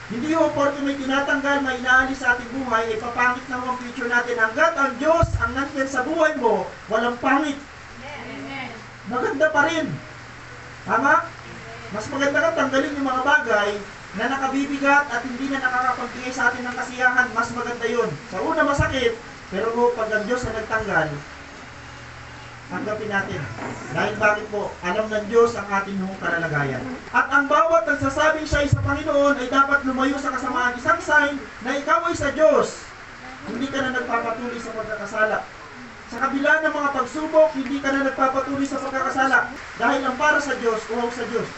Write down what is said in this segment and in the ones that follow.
Hindi ho, porque may tinatanggal, may inaalis sa ating buhay, ay papangit na ang future natin. Hanggat ang Diyos ang nandiyan sa buhay mo, walang pangit. Amen. Maganda pa rin. Tama? Mas maganda ka tanggalin yung mga bagay na nakabibigat at hindi na nakakapagbigay sa atin ng kasiyahan. Mas maganda yun. Sa una masakit, pero ho, pag ang Diyos na nagtanggal, tanggapin natin. Dahil bakit po? Alam ng Diyos ang ating hong kalalagayan. At ang bawat nagsasabing siya ay sa Panginoon ay dapat lumayo sa kasamaan. Isang sign na ikaw ay sa Diyos. Hindi ka na nagpapatuloy sa pagkakasala. Sa kabila ng mga pagsubok, hindi ka na nagpapatuloy sa pagkakasala. Dahil ang para sa Diyos, uhaw sa Diyos.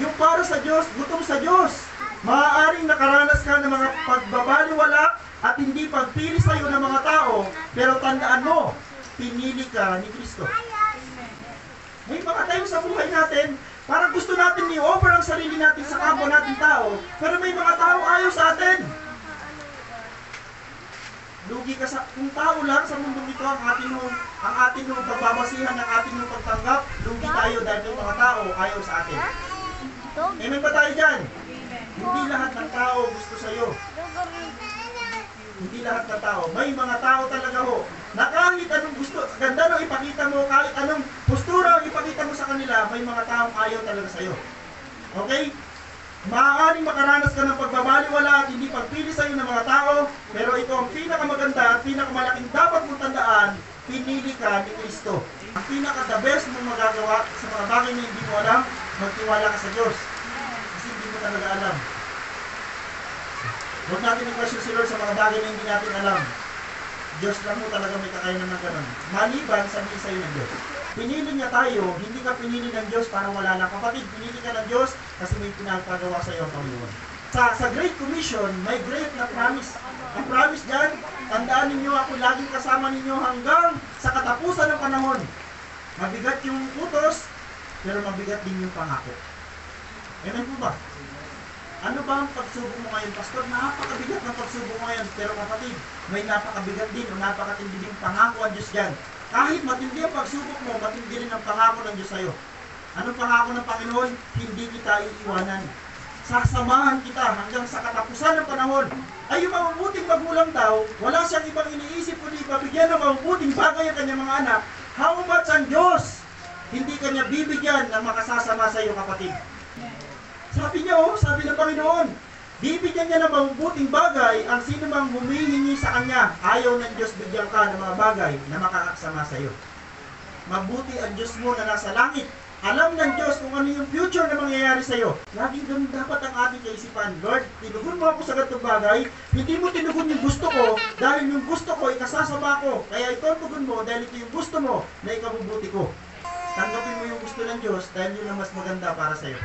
Yung para sa Diyos, gutom sa Diyos. Maaaring nakaranas ka ng mga pagbabaliwala at hindi pagpili sa iyo ng mga tao, pero tandaan mo, pinili ka ni Kristo. May mga tayo sa buhay natin, parang gusto natin i-offer ang sarili natin sa kapwa nating tao, pero may mga tao ayaw sa atin. Lugi ka sa, kung tao lang sa mundong ito ang ating pagbabasihan ng ating pagtanggap, lugi tayo dahil may mga tao ayaw sa atin. Amen ba tayo dyan? Hindi lahat ng tao gusto sa'yo. Hindi lahat ng tao. May mga tao talaga ho, na kahit anong gusto, ganda nung ipakita mo, kahit anong postura ang ipakita mo sa kanila, may mga taong ayaw talaga sa'yo. Okay? Maaaring makaranas ka ng pagbabaliwala at hindi pagpili sa'yo ng mga tao, pero ito ang pinakamaganda at pinakamalaking dapat mong tandaan, pinili ka ni Kristo. Ang pinaka-the best mong magagawa sa mga bagay na hindi mo alam, magtiwala ka sa Diyos. Kasi hindi mo talaga alam. Huwag natin i-question si Lord sa mga bagay na hindi natin alam. Diyos lang mo talaga may kakayanan ng ganun. Maliban sa may sa'yo ng Diyos. Pinili niya tayo, hindi ka pinili ng Diyos para wala lang. Kapatid, pinili ka ng Diyos kasi may pinagpagawa sa iyo ang Panginoon. Sa Great Commission, may great na promise. Ang promise dyan, tandaan ninyo ako laging kasama ninyo hanggang sa katapusan ng panahon. Mabigat yung utos, pero mabigat din yung pangako. Amen po ba? Ano ba ang pagsubok mo ngayon, Pastor? Napakabigat ng pagsubok mo ngayon. Pero kapatid, may napakabigat din o napakatindi din pangako ang Diyos dyan. Kahit matindi ang pagsubok mo, matindi rin ang pangako ng Diyos sa'yo. Anong pangako ng Panginoon? Hindi kita iiwanan. Sasamahan kita hanggang sa katapusan ng panahon. Ay yung mabubuting magulang daw, wala siyang ibang iniisip kundi ipabigyan ng mabubuting bagay ang kanyang mga anak. How much ang Diyos? Hindi kanya bibigyan ng makasasama sa iyo, kapatid. Sabi niya, sabi ng Panginoon, bibigyan niya ng mabubuting bagay ang sino mang humihingi sa Kanya. Ayaw ng Diyos bigyan ka ng mga bagay na makakasama sa iyo. Mabuti ang Diyos mo na nasa langit. Alam ng Diyos kung ano yung future na mangyayari sa iyo. Laging ganun dapat ang ating kaisipan. Lord, tinugon mo ako sa ganitong bagay. Hindi mo tinugon yung gusto ko dahil yung gusto ko ikasasama ko. Kaya ito ang tugon mo dahil ito yung gusto mo na ikabubuti ko. Tanggapin mo yung gusto ng Diyos dahil yun ang mas maganda para sa iyo.